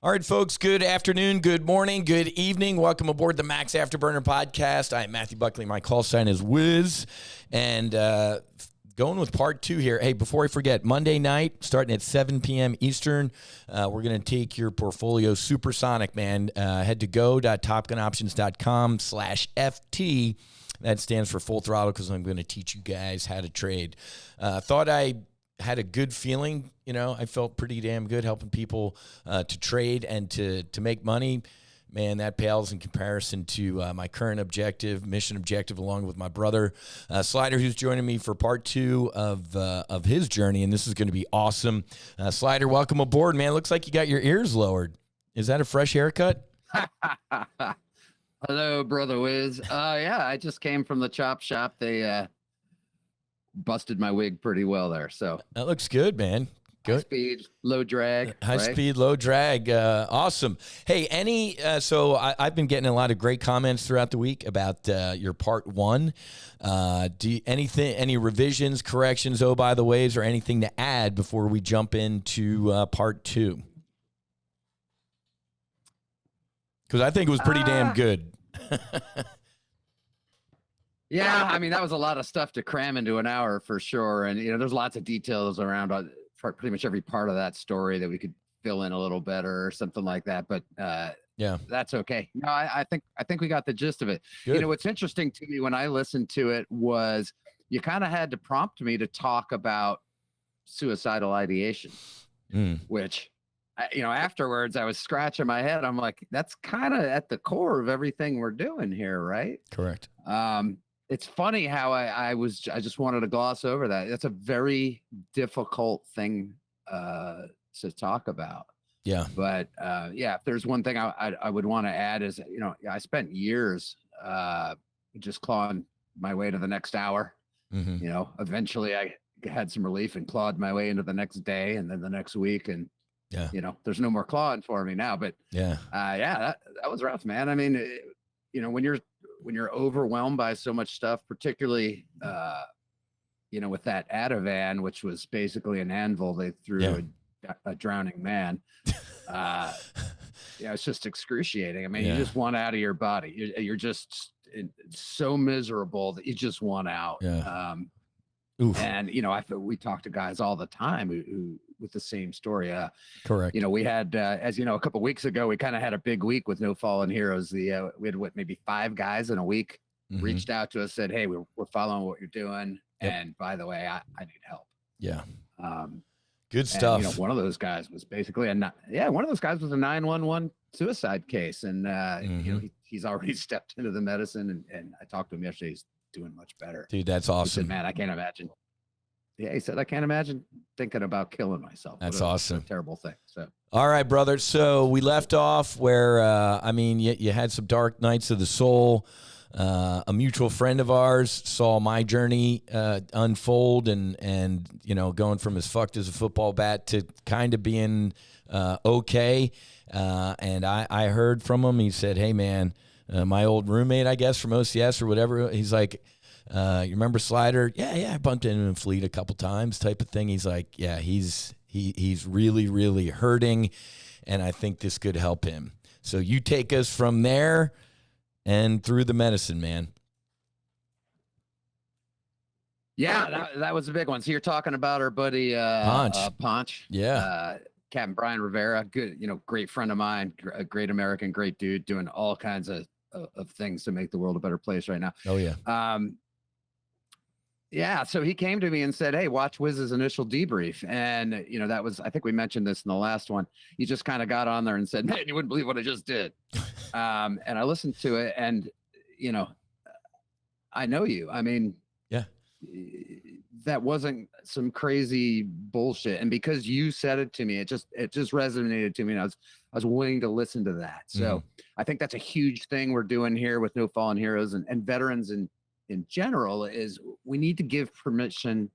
All right, folks, good afternoon, good morning, good evening. Welcome aboard the Max Afterburner podcast. I'm Matthew Buckley. My call sign is Wiz. And going with part two here. Hey, before I forget, Monday night, starting at 7 p.m. Eastern, we're going to take your portfolio supersonic, man. Head to go.topgunoptions.com/FT. That stands for full throttle because I'm going to teach you guys how to trade. Thought I had a good feeling. You know, I felt pretty damn good helping people to trade and to make money. Man, that pales in comparison to my current mission objective, along with my brother Slider, who's joining me for part two of his journey, and this is going to be awesome. Slider, welcome aboard, man. Looks like you got your ears lowered. Is that a fresh haircut? Hello, Brother Wiz. Yeah, I just came from the chop shop. They busted my wig pretty well there. So that looks good, man. Good. High speed, low drag. High speed, low drag. Awesome. Hey, so I've been getting a lot of great comments throughout the week about your part one. Any revisions, corrections, by the ways, or anything to add before we jump into part two? Because I think it was pretty damn good. Yeah, I mean, that was a lot of stuff to cram into an hour for sure. And, you know, there's lots of details around pretty much every part of that story that we could fill in a little better or something like that. But yeah, that's okay. No, I think we got the gist of it. Good. You know, what's interesting to me when I listened to it was you kind of had to prompt me to talk about suicidal ideation, which, you know, afterwards I was scratching my head. I'm like, that's kind of at the core of everything we're doing here, right? Correct. It's funny how I just wanted to gloss over that. It's a very difficult thing to talk about. Yeah. But yeah, if there's one thing I would want to add is, you know, I spent years just clawing my way to the next hour. Mm-hmm. You know, eventually I had some relief and clawed my way into the next day and then the next week. And, you know, there's no more clawing for me now. But that was rough, man. I mean, you know, when you're overwhelmed by so much stuff, particularly, you know, with that Ativan, which was basically an anvil they threw a drowning man. It's just excruciating. I mean, you just want out of your body. You're just so miserable that you just want out. Yeah. And, you know, we talk to guys all the time who with the same story. Correct. You know, we had, as you know, a couple of weeks ago, we kind of had a big week with No Fallen Heroes. We had maybe 5 guys in a week reached out to us, said, hey, we're following what you're doing. Yep. And by the way, I need help. Yeah. Good stuff. And, you know, one of those guys was basically a 911 suicide case. And, you know, he's already stepped into the medicine and I talked to him yesterday. He's doing much better. Dude, that's awesome. He said, man, I can't imagine. Yeah, he said, I can't imagine thinking about killing myself. That's awesome. A terrible thing. So, all right, brother. So we left off where, I mean, you had some dark nights of the soul. A mutual friend of ours saw my journey unfold and, you know, going from as fucked as a football bat to kind of being okay. And I heard from him. He said, hey, man, my old roommate, I guess, from OCS or whatever, he's like, you remember Slider? Yeah, I bumped into him in Fleet a couple times type of thing. He's like, yeah, he's really, really hurting, and I think this could help him. So you take us from there and through the medicine, man. Yeah, that was a big one. So you're talking about our buddy Ponch. Yeah. Captain Brian Rivera, good, you know, great friend of mine, a great American, great dude, doing all kinds of things to make the world a better place right now. Oh, yeah. Yeah, so he came to me and said, hey, watch Wiz's initial debrief. And, you know, that was, I think we mentioned this in the last one. He just kind of got on there and said, man, you wouldn't believe what I just did. And I listened to it and, you know, I know you. I mean, yeah, that wasn't some crazy bullshit. And because you said it to me, it just resonated to me. And I was willing to listen to that. So I think that's a huge thing we're doing here with No Fallen Heroes and veterans in general is we need to give permission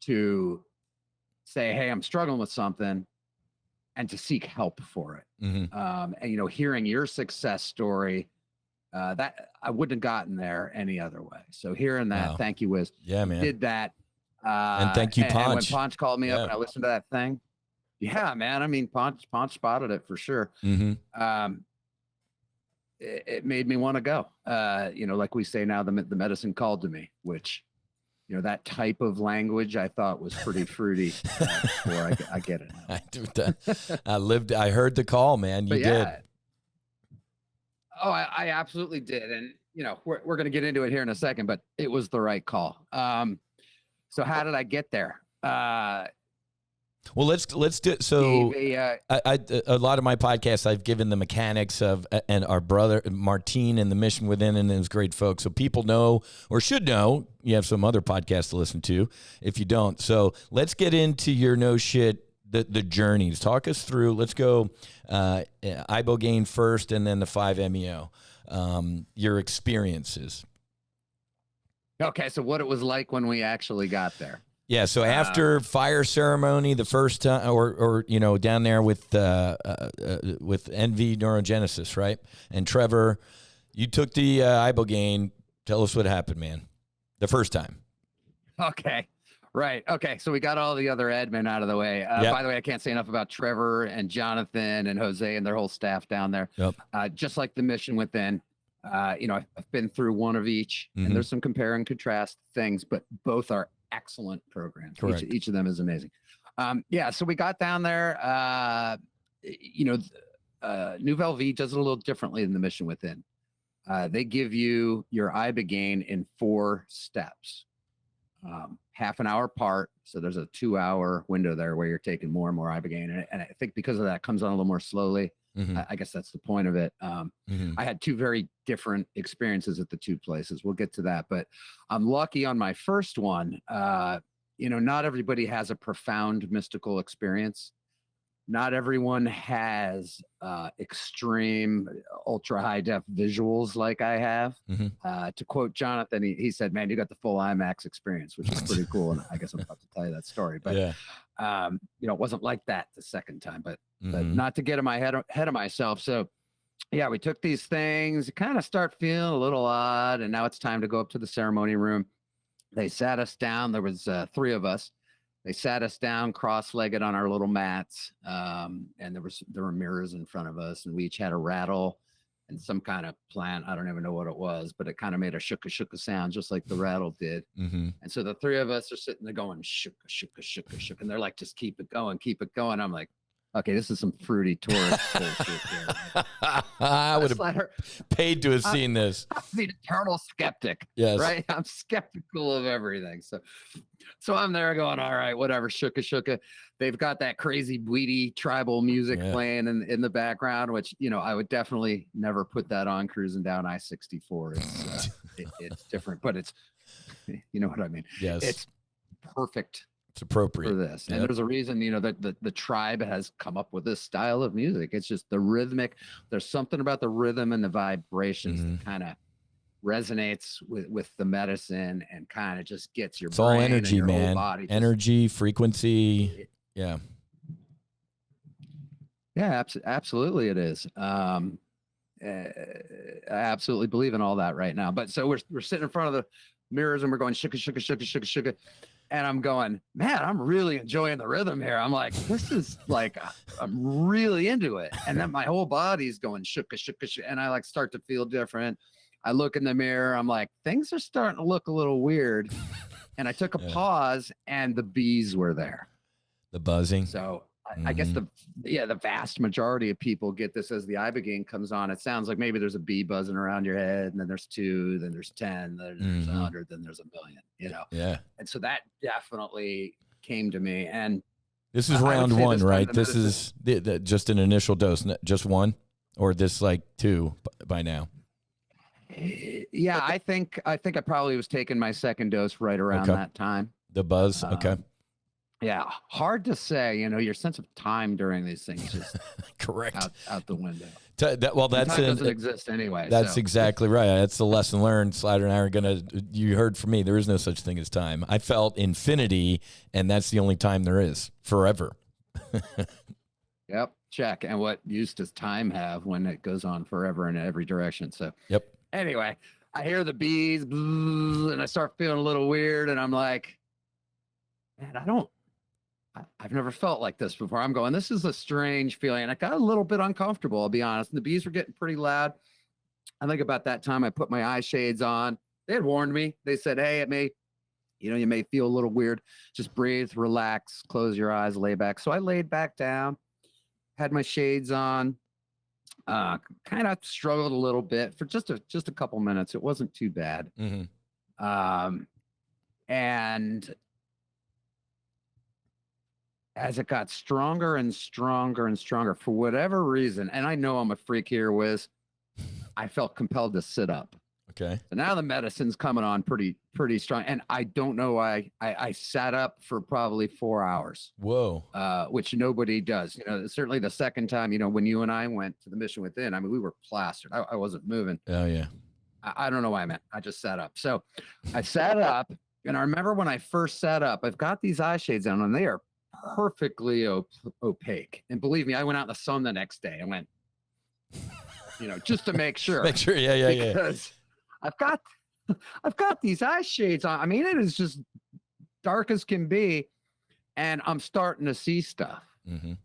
to say, hey, I'm struggling with something and to seek help for it. And, you know, hearing your success story, that I wouldn't have gotten there any other way. So hearing that, thank you, Wiz. Yeah, man. Did that. And thank you, Ponch. And when Ponch called me up and I listened to that thing, Yeah, man. I mean, Ponch spotted it for sure. Mm-hmm. It made me want to go. Like we say now, the medicine called to me, which, that type of language I thought was pretty fruity before I get it. I heard the call, man. You did. Oh, I absolutely did. And, we're going to get into it here in a second, but it was the right call. So how did I get there? Well, let's do so. A lot of my podcasts, I've given the mechanics of, and our brother Martine and the Mission Within, and those great folks. So people know, or should know. You have some other podcasts to listen to if you don't. So let's get into your no shit, the journeys. Talk us through. Let's go ibogaine first, and then the 5-MeO. Your experiences. Okay, so what it was like when we actually got there. Yeah, so after fire ceremony, the first time, or down there with NV Neurogenesis, right? And Trevor, you took the ibogaine. Tell us what happened, man. The first time. Okay, right. Okay, so we got all the other admin out of the way. Yep. By the way, I can't say enough about Trevor and Jonathan and Jose and their whole staff down there. Yep. Just like the Mission Within. I've been through one of each, and there's some compare and contrast things, but both are excellent programs. Each of them is amazing. So we got down there. Nouvelle Vie does it a little differently than the Mission Within. They give you your ibogaine in 4 steps, half an hour apart. So there's a 2-hour window there where you're taking more and more ibogaine, and I think because of that, it comes on a little more slowly. I guess that's the point of it. I had 2 very different experiences at the 2 places. We'll get to that, but I'm lucky on my first one. Not everybody has a profound mystical experience. Not everyone has extreme ultra high def visuals like I have. To quote Jonathan, he said, "Man, you got the full IMAX experience," which is pretty cool. And I guess I'm about to tell you that story, but it wasn't like that the second time, but not to get in my head of myself. So yeah, we took these things, kind of start feeling a little odd. And now it's time to go up to the ceremony room. They sat us down. There was 3 of us. They sat us down cross-legged on our little mats. And there were mirrors in front of us, and we each had a rattle and some kind of plant. I don't even know what it was, but it kind of made a shooka sound, just like the rattle did. And so the 3 of us are sitting there going shooka, and they're like, "Just keep it going, keep it going." I'm like, okay, this is some fruity tourist bullshit here. I would have paid to have seen this. I'm the eternal skeptic. Yes. Right? I'm skeptical of everything. So I'm there going, all right, whatever, shooka. They've got that crazy weedy tribal music playing in the background, which, I would definitely never put that on cruising down I-64. It's different, but it's, you know what I mean? Yes. It's perfect. It's appropriate for this. And there's a reason, that the tribe has come up with this style of music. It's just the rhythmic. There's something about the rhythm and the vibrations that kind of resonates with the medicine and kind of just gets your brain all energy, and your man. Whole body. Energy, frequency. Yeah. Yeah, absolutely it is. I absolutely believe in all that right now. But so we're sitting in front of the mirrors and we're going shooka. And I'm going, man, I'm really enjoying the rhythm here. I'm like, this is like, I'm really into it. And then my whole body's going shooka. And I start to feel different. I look in the mirror. I'm like, things are starting to look a little weird. And I took a pause and the bees were there. The buzzing. So I guess the vast majority of people get this as the ibogaine comes on. It sounds like maybe there's a bee buzzing around your head, and then there's 2, then there's 10, then there's 100, then there's 1,000,000. Yeah. And so that definitely came to me. And this is round 1, right? This is just an initial dose, just 1, or this 2 by now. Yeah, I think I probably was taking my second dose right around that time. The buzz, okay. Yeah, hard to say. Your sense of time during these things just correct out the window. That doesn't exist anyway. That's exactly right. That's the lesson learned. Slider and I are you heard from me. There is no such thing as time. I felt infinity, and that's the only time there is. Forever. Yep. Check. And what use does time have when it goes on forever in every direction? So. Yep. Anyway, I hear the bees, and I start feeling a little weird, and I'm like, man, I I've never felt like this before. I'm going, this is a strange feeling. And I got a little bit uncomfortable, I'll be honest. And the bees were getting pretty loud. I think about that time I put my eye shades on. They had warned me. They said, hey, you may feel a little weird. Just breathe, relax, close your eyes, lay back. So I laid back down, had my shades on, kind of struggled a little bit for just a couple minutes. It wasn't too bad. And as it got stronger and stronger and stronger, for whatever reason, and I know I'm a freak here, Wiz, I felt compelled to sit up. Okay. So now the medicine's coming on pretty strong. And I don't know why I sat up for probably 4 hours. Whoa. Which nobody does. Certainly the second time, when you and I went to the Mission Within, I mean, we were plastered. I wasn't moving. Oh, yeah. I don't know why I just sat up. So I sat up, and I remember when I first sat up, I've got these eye shades on, and they are perfectly opaque. And believe me, I went out in the sun the next day. I went, just to make sure. Yeah. Because I've got these eye shades on. I mean, it is just dark as can be, and I'm starting to see stuff. And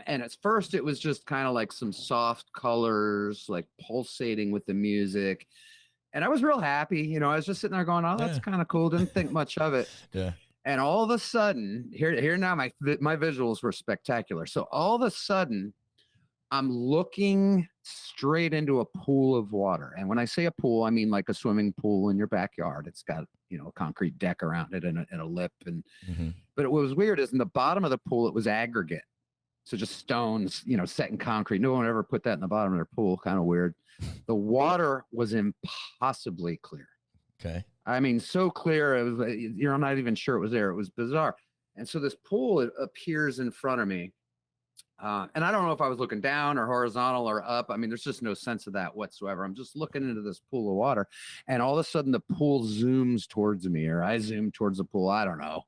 at first it was just kind of like some soft colors, like pulsating with the music. And I was real happy. I was just sitting there going, oh, that's kind of cool. Didn't think much of it. Yeah. And all of a sudden, here now, my visuals were spectacular. So all of a sudden, I'm looking straight into a pool of water. And when I say a pool, I mean like a swimming pool in your backyard. It's got, a concrete deck around it and a lip. But what was weird is in the bottom of the pool, it was aggregate. So just stones, set in concrete. No one ever put that in the bottom of their pool. Kind of weird. The water was impossibly clear. Okay. I mean, so clear. It was, I'm not even sure it was there. It was bizarre. And so this pool, it appears in front of me. And I don't know if I was looking down or horizontal or up. I mean, there's just no sense of that whatsoever. I'm just looking into this pool of water, and all of a sudden the pool zooms towards me, or I zoom towards the pool. I don't know,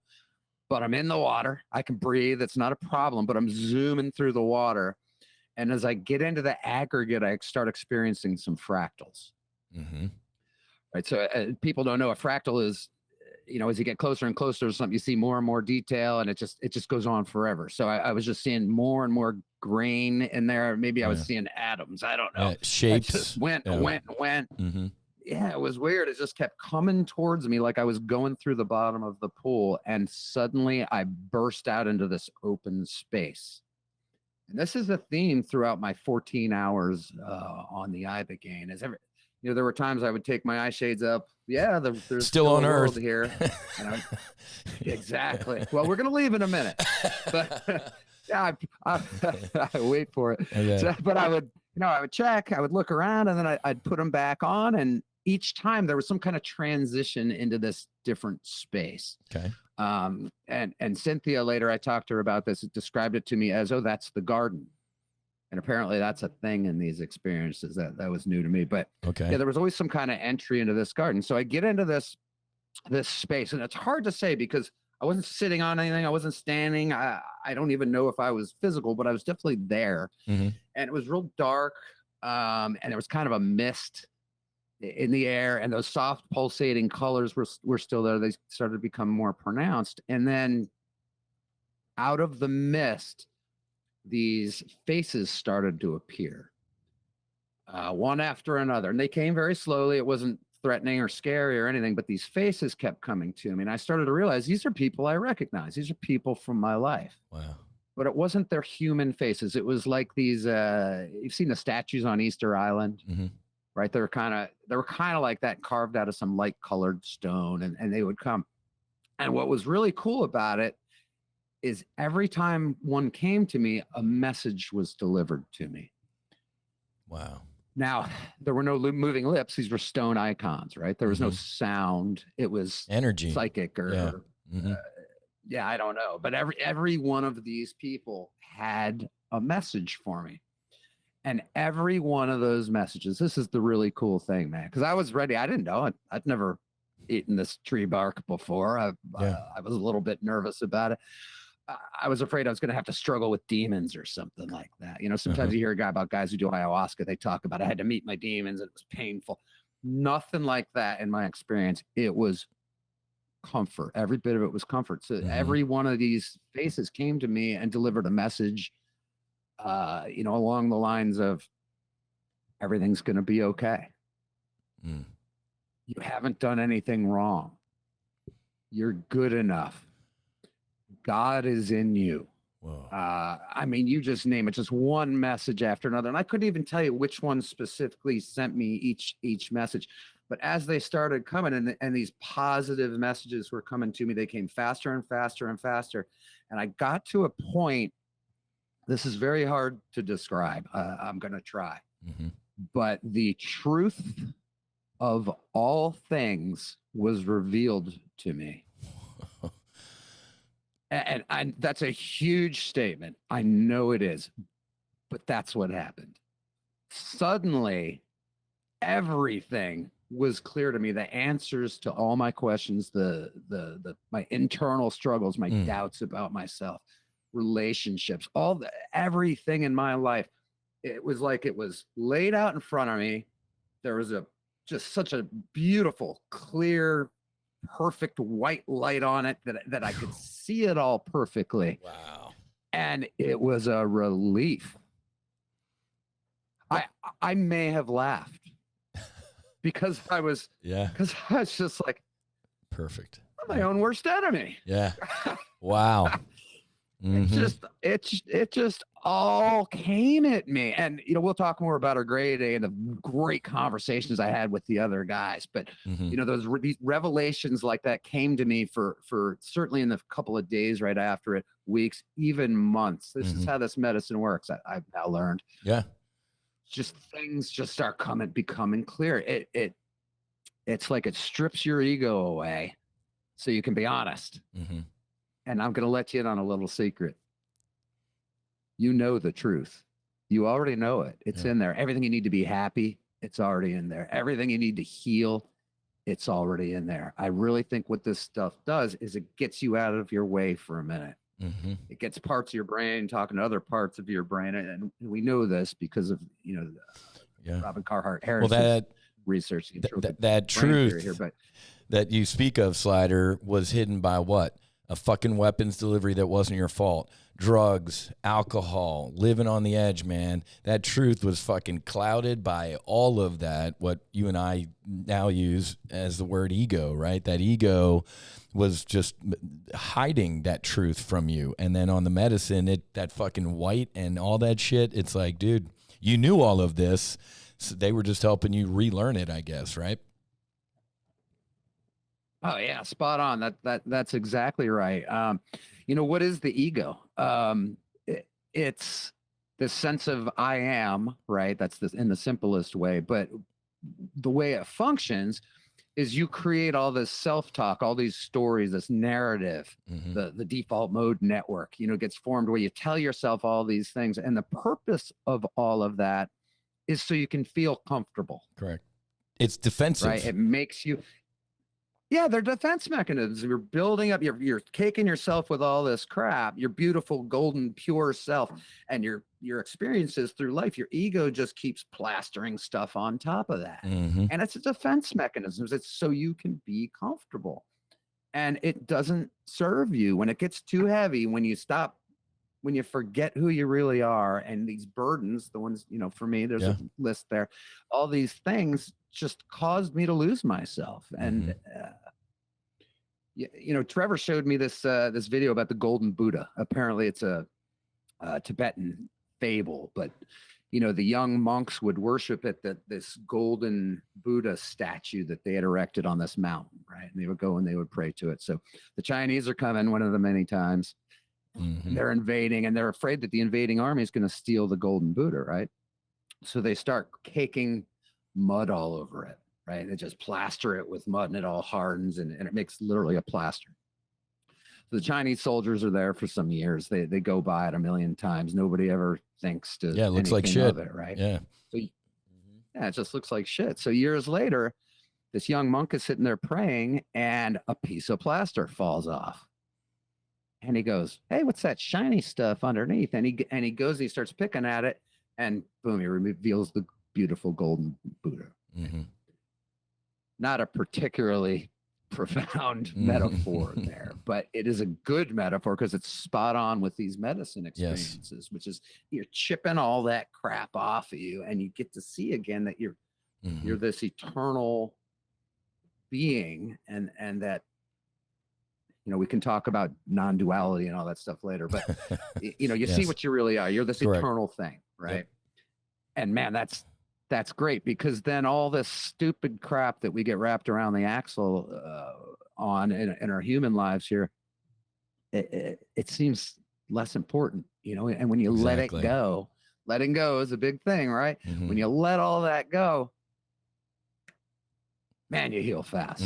but I'm in the water. I can breathe. It's not a problem, but I'm zooming through the water. And as I get into the aggregate, I start experiencing some fractals. Right. So people don't know a fractal is, as you get closer and closer to something, you see more and more detail, and it just goes on forever. So I was just seeing more and more grain in there. Maybe I was seeing atoms. I don't know. Shapes. It just went. Yeah, it was weird. It just kept coming towards me like I was going through the bottom of the pool, and suddenly I burst out into this open space. And this is a theme throughout my 14 hours on the Ibogaine. There were times I would take my eye shades up. Yeah, there's still on Earth here. Exactly. Well, we're going to leave in a minute. But yeah, I wait for it. Okay. So, but I would check, I would look around, and then I'd put them back on. And each time there was some kind of transition into this different space. Okay. And Cynthia, later I talked to her about this, described it to me as, oh, that's the garden. And apparently that's a thing in these experiences that was new to me. But yeah, there was always some kind of entry into this garden. So I get into this space, and it's hard to say because I wasn't sitting on anything. I wasn't standing. I don't even know if I was physical, but I was definitely there. And it was real dark. And there was kind of a mist in the air, and those soft pulsating colors were still there. They started to become more pronounced. And then out of the mist, these faces started to appear, one after another. And they came very slowly. It wasn't threatening or scary or anything, but these faces kept coming to me. And I started to realize these are people I recognize. These are people from my life. Wow. But it wasn't their human faces. It was like these, you've seen the statues on Easter Island, right? They were kind of like that, carved out of some light colored stone, and they would come. And what was really cool about it is every time one came to me, a message was delivered to me. Wow. Now, there were no moving lips. These were stone icons, right? There was no sound. It was energy, psychic, or I don't know. But every one of these people had a message for me. And every one of those messages, this is the really cool thing, man, because I was ready. I didn't know it. I'd never eaten this tree bark before. I was a little bit nervous about it. I was afraid I was going to have to struggle with demons or something like that. Sometimes you hear a guy about guys who do ayahuasca. They talk about, I had to meet my demons. It was painful. Nothing like that in my experience. It was comfort. Every bit of it was comfort. So every one of these faces came to me and delivered a message, along the lines of everything's going to be okay. You haven't done anything wrong. You're good enough. God is in you. You just name it, just one message after another. And I couldn't even tell you which one specifically sent me each message. But as they started coming and these positive messages were coming to me, they came faster and faster and faster. And I got to a point, this is very hard to describe. I'm going to try. But the truth of all things was revealed to me. And that's a huge statement. I know it is, but that's what happened. Suddenly, everything was clear to me. The answers to all my questions, my internal struggles, my doubts about myself, relationships, everything in my life. It was like it was laid out in front of me. There was just such a beautiful, clear, perfect white light on it that I could see it all perfectly. Wow. And it was a relief. I may have laughed because I was just like, perfect. I'm my own worst enemy. Yeah. Wow. It just all came at me. And we'll talk more about our grade day and the great conversations I had with the other guys, but these revelations like that came to me for certainly in the couple of days right after it, weeks, even months. This is how this medicine works. I've now learned. Yeah. Just things just start becoming clear. It's like it strips your ego away so you can be honest. And I'm going to let you in on a little secret. You know the truth. You already know it. It's in there. Everything you need to be happy, it's already in there. Everything you need to heal, it's already in there. I really think what this stuff does is it gets you out of your way for a minute. It gets parts of your brain talking to other parts of your brain. And we know this because of, Robin Carhart Harris research. That truth here, that you speak of, Slider, was hidden by what? A fucking weapons delivery that wasn't your fault. Drugs, alcohol, living on the edge, man. That truth was fucking clouded by all of that, what you and I now use as the word ego, right? That ego was just hiding that truth from you. And then on the medicine, that fucking white and all that shit, it's like, dude, you knew all of this. So they were just helping you relearn it, I guess, right? Oh yeah, spot on. That's exactly right. What is the ego? It's the sense of I am, right? That's in the simplest way. But the way it functions is you create all this self-talk, all these stories, this narrative, the default mode network, gets formed where you tell yourself all these things. And the purpose of all of that is so you can feel comfortable. Correct. It's defensive. Right. It makes you. Yeah, they're defense mechanisms. You're building up, you're caking yourself with all this crap, your beautiful, golden, pure self, and your experiences through life. Your ego just keeps plastering stuff on top of that. And it's a defense mechanism. It's so you can be comfortable. And it doesn't serve you when it gets too heavy, when you forget who you really are, and these burdens, the ones, for me, there's a list there, all these things just caused me to lose myself. And Trevor showed me this video about the golden Buddha. Apparently it's a Tibetan fable, but the young monks would worship at this golden Buddha statue that they had erected on this mountain, right? And they would go and they would pray to it. So the Chinese are coming one of the many times. They're invading, and they're afraid that the invading army is going to steal the golden Buddha, right? So they start caking mud all over it, right? They just plaster it with mud, and it all hardens, and it makes literally a plaster. So the Chinese soldiers are there for some years. They go by it a million times. Nobody ever thinks to it looks like shit, it, right? Yeah. So it just looks like shit. So years later, this young monk is sitting there praying, and a piece of plaster falls off. And he goes, "Hey, what's that shiny stuff underneath?" And he goes, and he starts picking at it, and boom, he reveals the beautiful golden Buddha. Not a particularly profound metaphor there, but it is a good metaphor because it's spot on with these medicine experiences, which is you're chipping all that crap off of you, and you get to see again that you're this eternal being, and that, you know, we can talk about non-duality and all that stuff later, but you know, you see what you really are. You're this eternal thing, right? Yep. And man, that's great, because then all this stupid crap that we get wrapped around the axle on in our human lives here, it seems less important, you know. And when you let it go, letting go is a big thing, right? When you let all that go, man, you heal fast.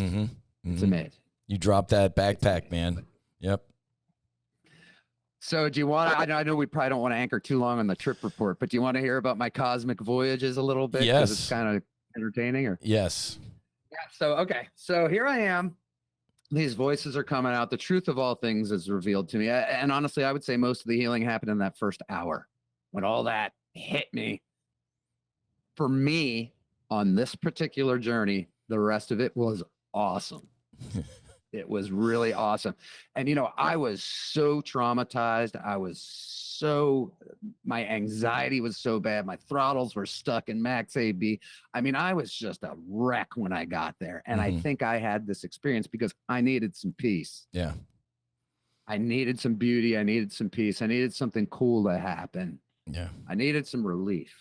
It's amazing. You drop that backpack, man. Yep. So do you want to, I know we probably don't want to anchor too long on the trip report, but do you want to hear about my cosmic voyages a little bit? Yes. It's kind of entertaining, or? Yes. Yeah. So, okay. So here I am. These voices are coming out. The truth of all things is revealed to me. And honestly, I would say most of the healing happened in that first hour when all that hit me. For me, on this particular journey, the rest of it was awesome. It was really awesome. And, you know, I was so traumatized. My anxiety was so bad. My throttles were stuck in max AB. I mean, I was just a wreck when I got there. And I think I had this experience because I needed some peace. Yeah. I needed some beauty. I needed some peace. I needed something cool to happen. Yeah. I needed some relief.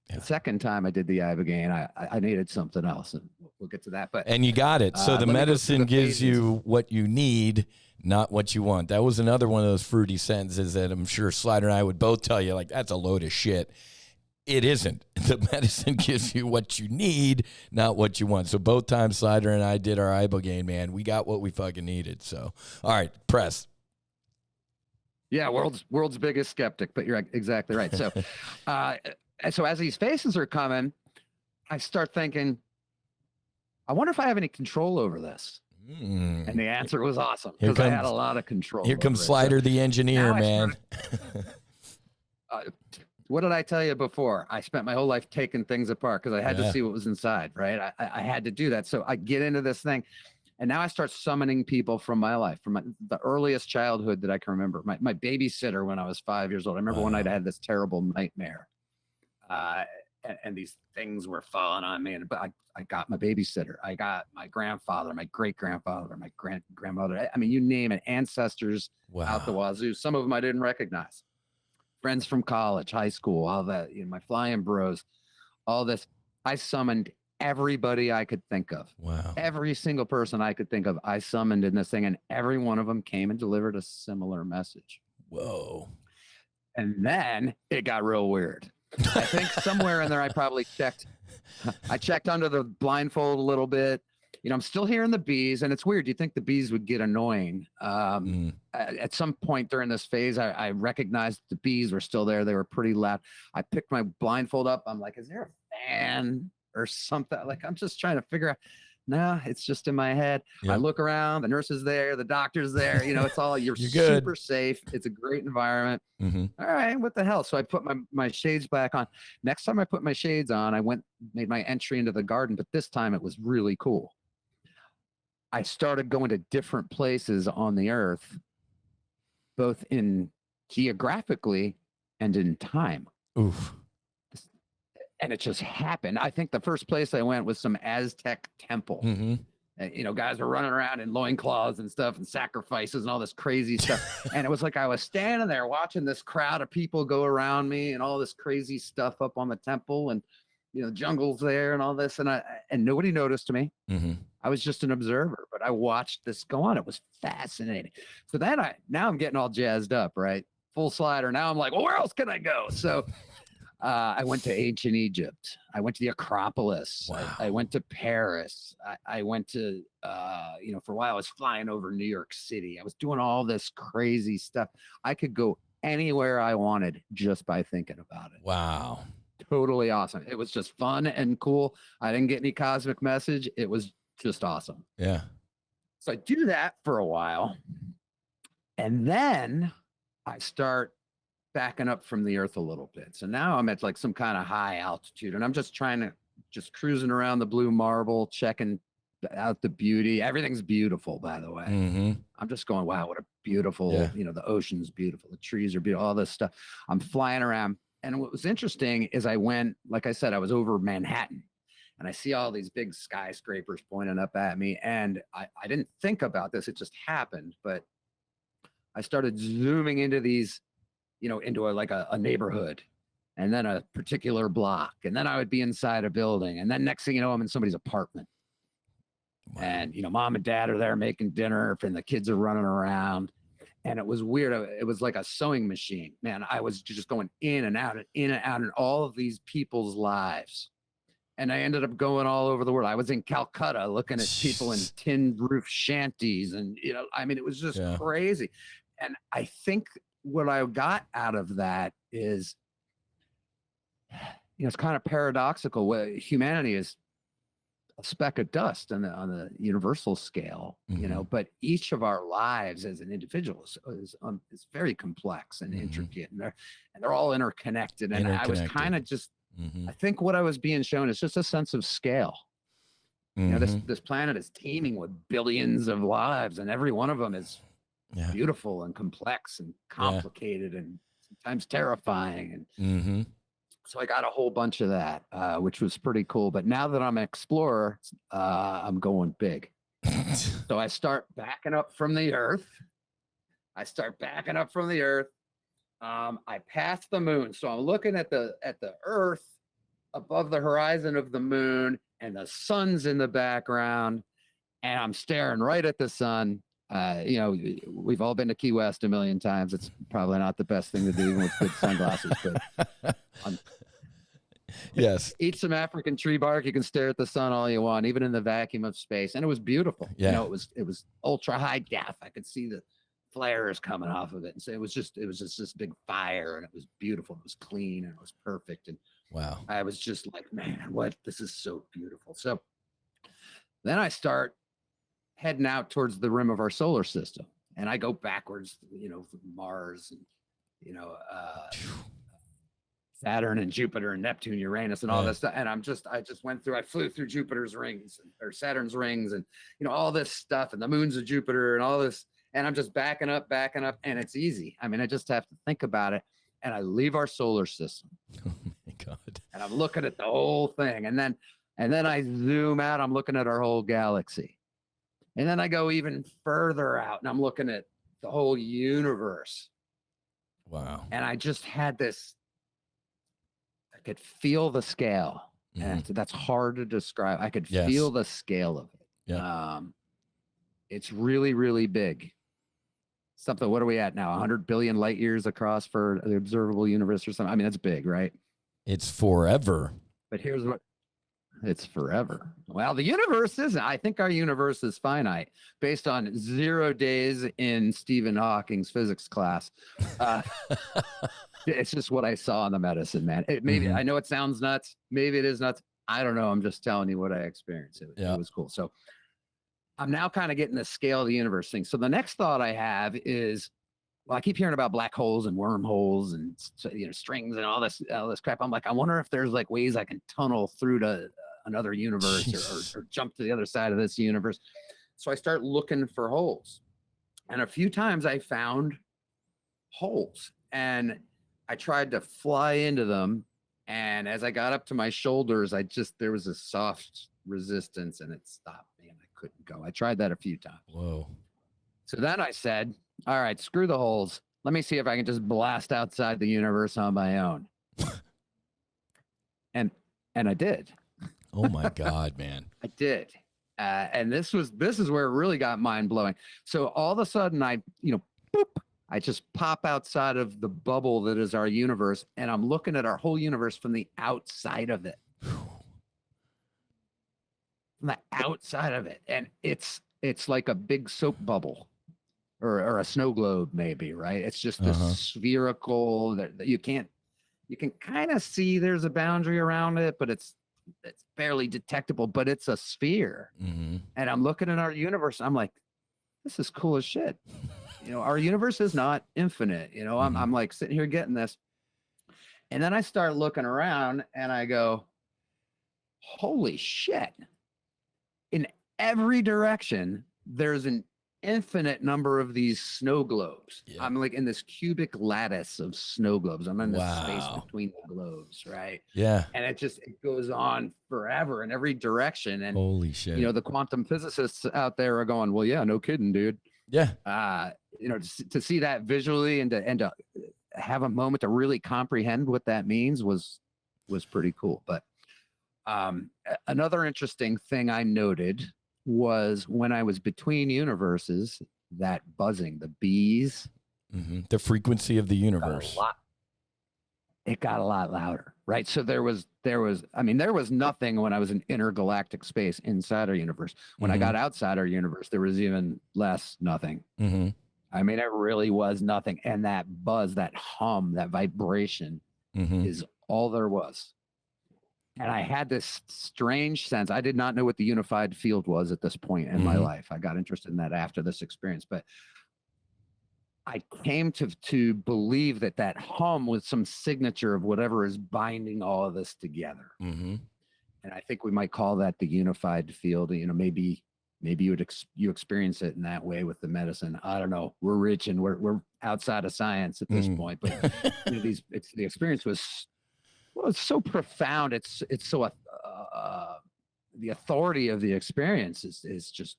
Yeah. The second time I did the Ibogaine, I needed something else, and we'll get to that. And you got it. So the medicine gives you what you need, not what you want. That was another one of those fruity sentences that I'm sure Slider and I would both tell you, like, that's a load of shit. It isn't. The medicine gives you what you need, not what you want. So both times Slider and I did our Ibogaine, man, we got what we fucking needed. So, all right, press. Yeah, world's biggest skeptic, but you're exactly right. So, so as these faces are coming, I start thinking, I wonder if I have any control over this. And the answer was awesome, because I had a lot of control. Here comes Slider, the engineer, man. What did I tell you before? I spent my whole life taking things apart because I had to see what was inside, right? I had to do that. So I get into this thing, and now I start summoning people from my life, from the earliest childhood that I can remember. My babysitter when I was 5 years old. I remember one night I had this terrible nightmare. And these things were falling on me, but I got my babysitter. I got my grandfather, my great-grandfather, my grandmother. I mean, you name it, ancestors out the wazoo. Some of them I didn't recognize. Friends from college, high school, all that, you know, my flying bros, all this. I summoned everybody I could think of. Wow. Every single person I could think of, I summoned in this thing, and every one of them came and delivered a similar message. Whoa. And then it got real weird. I think somewhere in there, I checked under the blindfold a little bit. You know, I'm still hearing the bees, and it's weird. You think the bees would get annoying. At some point during this phase, I recognized the bees were still there. They were pretty loud. I picked my blindfold up. I'm like, is there a fan or something? Like, I'm just trying to figure out. No, it's just in my head. Yep. I look around, the nurse is there, the doctor's there. You know, it's all, you're super safe. It's a great environment. All right, what the hell? So I put my shades back on. Next time I put my shades on, I made my entry into the garden, but this time it was really cool. I started going to different places on the earth, both in geographically and in time. Oof. And it just happened. I think the first place I went was some Aztec temple. And, you know, guys were running around in loincloths and stuff and sacrifices and all this crazy stuff. And it was like I was standing there watching this crowd of people go around me and all this crazy stuff up on the temple, and, you know, jungle's there and all this. And nobody noticed me. I was just an observer, but I watched this go on. It was fascinating. So then now I'm getting all jazzed up, right? Full Slider. Now I'm like, well, where else can I go? So I went to ancient Egypt. I went to the Acropolis. Wow. I went to Paris. I went to, you know, for a while I was flying over New York City. I was doing all this crazy stuff. I could go anywhere I wanted just by thinking about it. Wow. Totally awesome. It was just fun and cool. I didn't get any cosmic message. It was just awesome. Yeah. So I do that for a while. And then I start backing up from the earth a little bit. So now I'm at like some kind of high altitude, and I'm just cruising around the blue marble, checking out the beauty. Everything's beautiful, by the way. Mm-hmm. I'm just going, wow, what a beautiful, Yeah. the ocean's beautiful. The trees are beautiful, all this stuff. I'm flying around. And what was interesting is I went, like I said, I was over Manhattan and I see all these big skyscrapers pointing up at me. And I didn't think about this. It just happened. But I started zooming into these, into a neighborhood and then a particular block. And then I would be inside a building. And then next thing you know, I'm in somebody's apartment. Wow. And, mom and dad are there making dinner and the kids are running around. And it was weird. It was like a sewing machine, man. I was just going in and out and in and out in all of these people's lives. And I ended up going all over the world. I was in Calcutta looking at people in tin roof shanties. And, it was just crazy. And I think what I got out of that is, it's kind of paradoxical. Humanity is a speck of dust on the universal scale, but each of our lives as an individual is very complex and intricate, and they're all interconnected. And I was kind of just, I think what I was being shown is just a sense of scale. This planet is teeming with billions of lives, and every one of them is beautiful and complex and complicated and sometimes terrifying. And so I got a whole bunch of that, which was pretty cool. But now that I'm an explorer, I'm going big. So I start backing up from the Earth. I pass the moon. So I'm looking at the Earth above the horizon of the moon, and the sun's in the background. And I'm staring right at the sun. We've all been to Key West a million times. It's probably not the best thing to do even with good sunglasses, but yes, eat some African tree bark. You can stare at the sun all you want, even in the vacuum of space. And it was beautiful. Yeah. It was ultra high def. I could see the flares coming off of it. And so it was just this big fire, and it was beautiful. It was clean, and it was perfect. And wow, I was just like, man, this is so beautiful. So then I start heading out towards the rim of our solar system, and I go backwards, from Mars and, Saturn and Jupiter and Neptune, Uranus, and all this stuff. And I flew through Jupiter's rings or Saturn's rings, and, all this stuff, and the moons of Jupiter and all this. And I'm just backing up, and it's easy. I mean, I just have to think about it. And I leave our solar system. Oh my God. And I'm looking at the whole thing. And then I zoom out, I'm looking at our whole galaxy. And then I go even further out, and I'm looking at the whole universe. Wow. And I just had this, I could feel the scale. And that's hard to describe. I could feel the scale of it. Yeah. It's really, really big. Something, what are we at now? 100 billion light years across for the observable universe or something? I mean, that's big, right? It's forever. But here's what. It's forever. Well, the universe isn't. I think our universe is finite based on 0 days in Stephen Hawking's physics class. It's just what I saw in the medicine, man. Maybe I know it sounds nuts. Maybe it is nuts. I don't know. I'm just telling you what I experienced. It was cool. So I'm now kind of getting the scale of the universe thing. So the next thought I have is, well, I keep hearing about black holes and wormholes and strings and all this crap. I'm like, I wonder if there's like ways I can tunnel through to another universe or jump to the other side of this universe. So I start looking for holes, and a few times I found holes, and I tried to fly into them. And as I got up to my shoulders, there was a soft resistance, and it stopped me, and I couldn't go. I tried that a few times. Whoa. So then I said, all right, screw the holes. Let me see if I can just blast outside the universe on my own. And I did. Oh my God, man. I did. And this is where it really got mind blowing. So all of a sudden I just pop outside of the bubble that is our universe, and I'm looking at our whole universe from the outside of it. From the outside of it. And it's like a big soap bubble or a snow globe, maybe, right? It's just this spherical that you can kind of see there's a boundary around it, but it's barely detectable, but it's a sphere. And I'm looking at our universe. I'm like, this is cool as shit. Our universe is not infinite. I'm like sitting here getting this. And then I start looking around, and I go, holy shit. In every direction, there's an infinite number of these snow globes. Yeah. I'm like in this cubic lattice of snow globes. I'm in this space Wow. between the globes, right? Yeah. And it goes on forever in every direction. And Holy shit. the quantum physicists out there are going, well, yeah, no kidding, dude. Yeah. To see that visually and to have a moment to really comprehend what that means was pretty cool. But another interesting thing I noted was when I was between universes, that buzzing, the bees, the frequency of the universe. It got a lot louder, right? So there was nothing when I was in intergalactic space inside our universe. When I got outside our universe, there was even less nothing. I mean, it really was nothing. And that buzz, that hum, that vibration is all there was. And I had this strange sense. I did not know what the unified field was at this point in my life. I got interested in that after this experience, but I came to believe that hum was some signature of whatever is binding all of this together. And I think we might call that the unified field. Maybe you experience it in that way with the medicine. I don't know. We're rich and we're outside of science at this point, but the experience was. Well, it's so profound. It's so the authority of the experience is just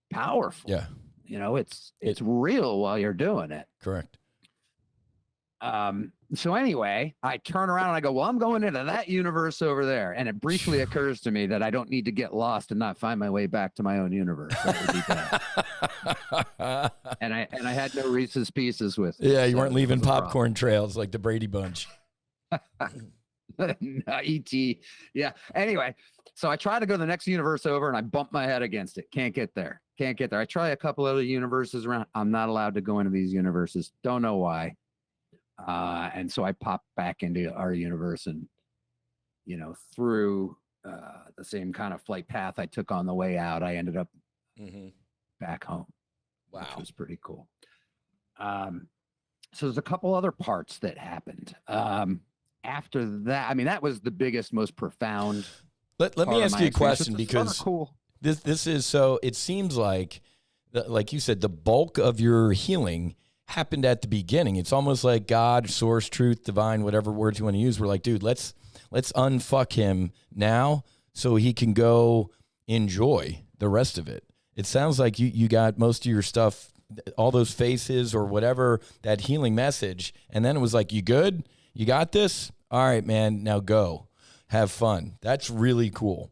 powerful. Yeah, it's real while you're doing it. Correct. So anyway, I turn around and I go, well, I'm going into that universe over there, and it briefly occurs to me that I don't need to get lost and not find my way back to my own universe. That would be bad. and I had no Reese's Pieces with me. Yeah, you weren't leaving popcorn trails like the Brady Bunch. E.T. Yeah. Anyway, so I try to go to the next universe over and I bump my head against it. Can't get there. I try a couple other universes around. I'm not allowed to go into these universes. Don't know why. And so I pop back into our universe and, through the same kind of flight path I took on the way out, I ended up back home. Wow. Which was pretty cool. So there's a couple other parts that happened. After that, that was the biggest, most profound. Let me ask you a question, because cool. This is so. It seems like you said, the bulk of your healing happened at the beginning. It's almost like God, source, truth, divine, whatever words you want to use. We're like, dude, let's unfuck him now so he can go enjoy the rest of it. It sounds like you got most of your stuff, all those faces or whatever, that healing message, and then it was like, you good? You got this? All right, man, now go. Have fun. That's really cool.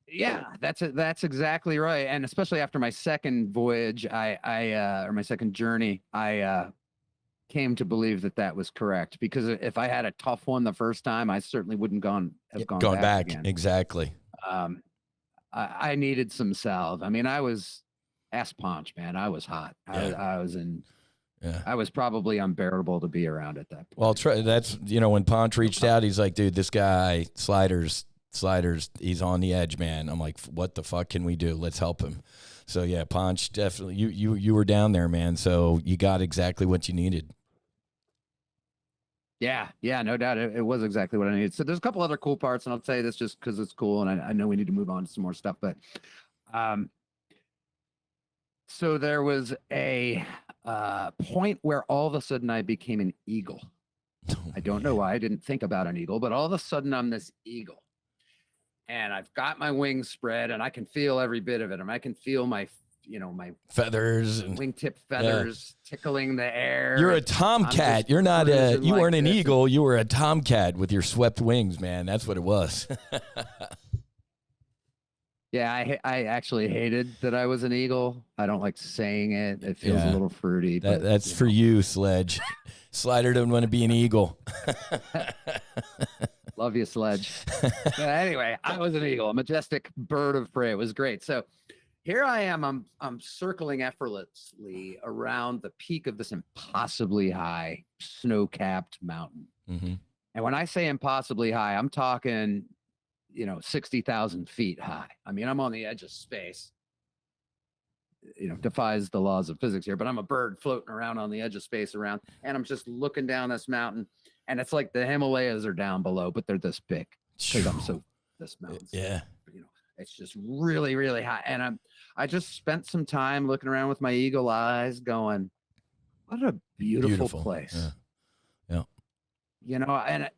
Yeah, that's exactly right. And especially after my second voyage, or my second journey, I came to believe that was correct, because if I had a tough one the first time, I certainly wouldn't have gone back again. Exactly. I needed some salve. I was ass punch, man. I was hot. Yeah. I was in. Yeah. I was probably unbearable to be around at that point. Well, that's, when Ponch reached out, he's like, dude, this guy, Sliders, he's on the edge, man. I'm like, what the fuck can we do? Let's help him. So yeah, Ponch, definitely, you were down there, man. So you got exactly what you needed. Yeah, no doubt. It was exactly what I needed. So there's a couple other cool parts, and I'll say this just because it's cool, and I know we need to move on to some more stuff, but so there was a point where all of a sudden I became an eagle. I don't know why. I didn't think about an eagle, but all of a sudden I'm this eagle, and I've got my wings spread, and I can feel every bit of it. I can feel my feathers and wingtip feathers tickling the air. You're a tomcat. You're not you weren't an eagle. You were a tomcat with your swept wings, man. That's what it was. Yeah, I actually hated that I was an eagle. I don't like saying it. It feels a little fruity. That's for you, Sledge. Slider doesn't want to be an eagle. Love you, Sledge. But anyway, I was an eagle, a majestic bird of prey. It was great. So here I am. I'm circling effortlessly around the peak of this impossibly high snow-capped mountain. And when I say impossibly high, I'm talking 60,000 feet high. I'm on the edge of space. Defies the laws of physics here, but I'm a bird floating around on the edge of space and I'm just looking down this mountain, and it's like the Himalayas are down below, but they're this big because I'm this mountain. Yeah. It's just really, really hot. And I just spent some time looking around with my eagle eyes going, what a beautiful place. Yeah. Yeah. You know, and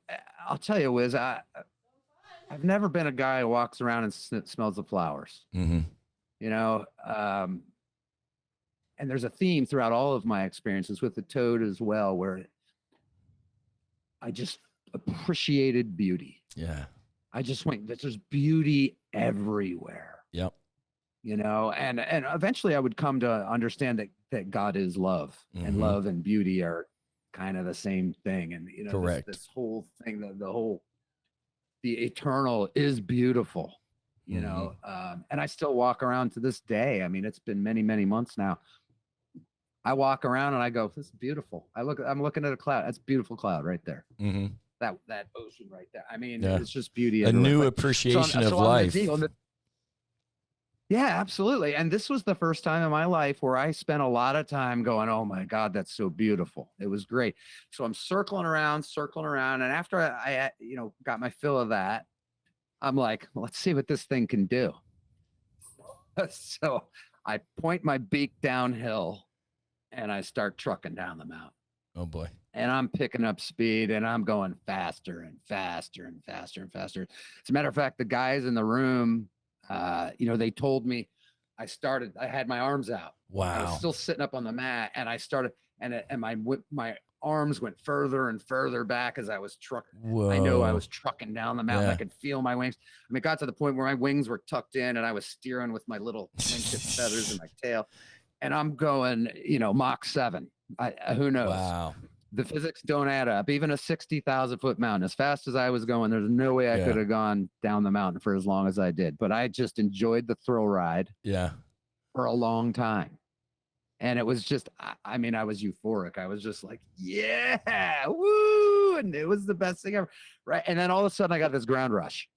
I'll tell you, Wiz, I've never been a guy who walks around and smells the flowers. Mm-hmm. You know, and there's a theme throughout all of my experiences with the toad as well, where I just appreciated beauty. Yeah. I just went, there's beauty everywhere. Yep. You know, and eventually I would come to understand that God is love, and love and beauty are kind of the same thing. And, you know, correct. This whole thing, the eternal is beautiful, you know, and I still walk around to this day. I mean, it's been many, many months now. I walk around and I go, this is beautiful. I'm looking at a cloud. That's a beautiful cloud right there. Mm-hmm. That ocean right there. I mean, it's just beauty. A new appreciation of life. Yeah, absolutely. And this was the first time in my life where I spent a lot of time going, oh my God, that's so beautiful. It was great. So I'm circling around. And after I you know, got my fill of that, I'm like, let's see what this thing can do. So I point my beak downhill and I start trucking down the mountain. Oh boy. And I'm picking up speed and I'm going faster and faster and faster and faster. As a matter of fact, the guys in the room, you know, they told me I had my arms out. Wow. I was still sitting up on the mat and I started, and my arms went further and further back as I was trucking. I know I was trucking down the mountain. Yeah. I could feel my wings. I mean, it got to the point where my wings were tucked in and I was steering with my little wingtip feathers in my tail. And I'm going, you know, Mach 7. Who knows? Wow. The physics don't add up. Even a 60,000 foot mountain, as fast as I was going, there's no way I could have gone down the mountain for as long as I did. But I just enjoyed the thrill ride. Yeah. For a long time. And it was just, I mean, I was euphoric. I was just like, yeah, woo. And it was the best thing ever. Right. And then all of a sudden I got this ground rush.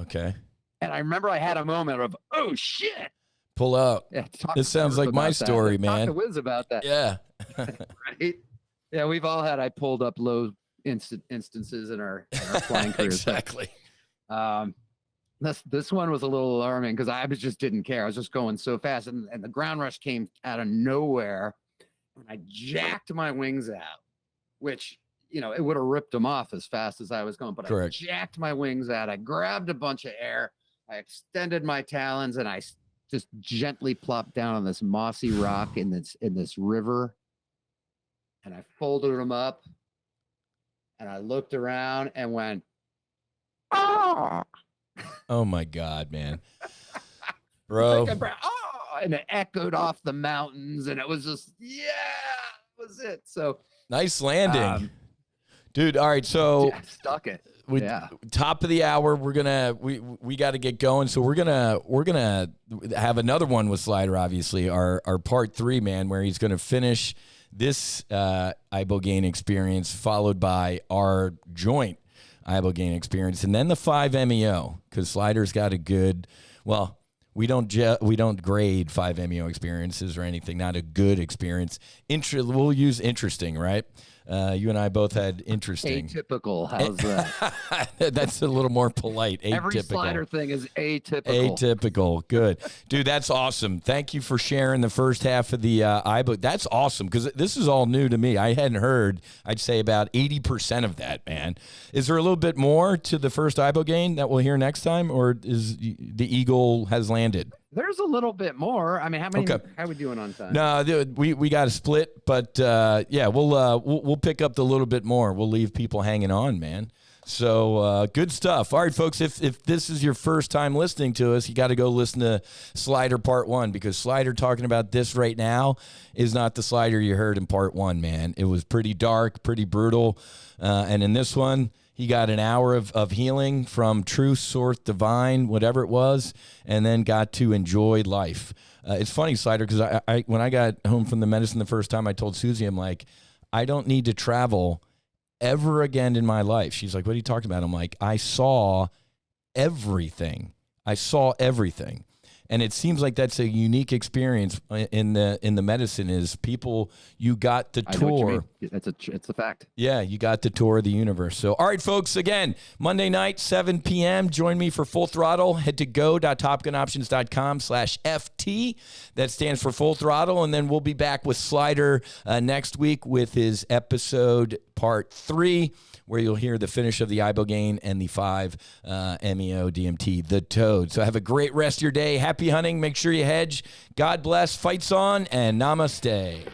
Okay. And I remember I had a moment of, oh shit. Pull out. Yeah, this sounds like my story, man. Talk to Wiz about that. Yeah. Right. Yeah, we've all had pulled up low instances in our flying careers. Exactly. This one was a little alarming because I just didn't care. I was just going so fast, and the ground rush came out of nowhere, and I jacked my wings out, which, you know, it would have ripped them off as fast as I was going. But correct. I jacked my wings out. I grabbed a bunch of air. I extended my talons, and I just gently plopped down on this mossy rock in this river. And I folded them up and I looked around and went, oh, oh my God, man. Bro. And it echoed off the mountains and it was just, yeah, that was it. So nice landing. Dude, all right, so stuck it. Top of the hour, we got to get going. So we're gonna have another one with Slider, obviously, our part 3, man, where he's gonna finish this ibogaine experience, followed by our joint ibogaine experience, and then the 5-MeO, because Slider's got a good, well, we don't grade 5-MeO experiences or anything, not a good experience. We'll use interesting, right? You and I both had interesting. Atypical. How's that? That's a little more polite. Atypical. Every Slider thing is atypical. Atypical. Good. Dude, that's awesome. Thank you for sharing the first half of the iBook. That's awesome because this is all new to me. I hadn't heard, I'd say about 80% of that, man. Is there a little bit more to the first ibogaine that we'll hear next time, or is the eagle has landed? There's a little bit more. I mean, how are we doing on time? No, we got to split, but yeah, we'll pick up the little bit more. We'll leave people hanging on, man. So good stuff. All right, folks, if this is your first time listening to us, you got to go listen to Slider Part 1, because Slider talking about this right now is not the Slider you heard in Part 1, man. It was pretty dark, pretty brutal, and in this one, he got an hour of healing from truth, source, divine, whatever it was, and then got to enjoy life. It's funny, Slider, because I when I got home from the medicine the first time, I told Susie, I'm like, I don't need to travel ever again in my life. She's like, what are you talking about? I'm like, I saw everything. And it seems like that's a unique experience in the medicine is people, you got the I know what you tour. mean. It's a fact. Yeah, you got the tour of the universe. So, all right, folks, again, Monday night, 7 p.m. Join me for Full Throttle. Head to go.topgunoptions.com/FT. That stands for Full Throttle. And then we'll be back with Slider next week with his episode part 3, where you'll hear the finish of the ibogaine and the 5 MEO DMT, the Toad. So have a great rest of your day. Happy hunting. Make sure you hedge. God bless. Fights on, and namaste.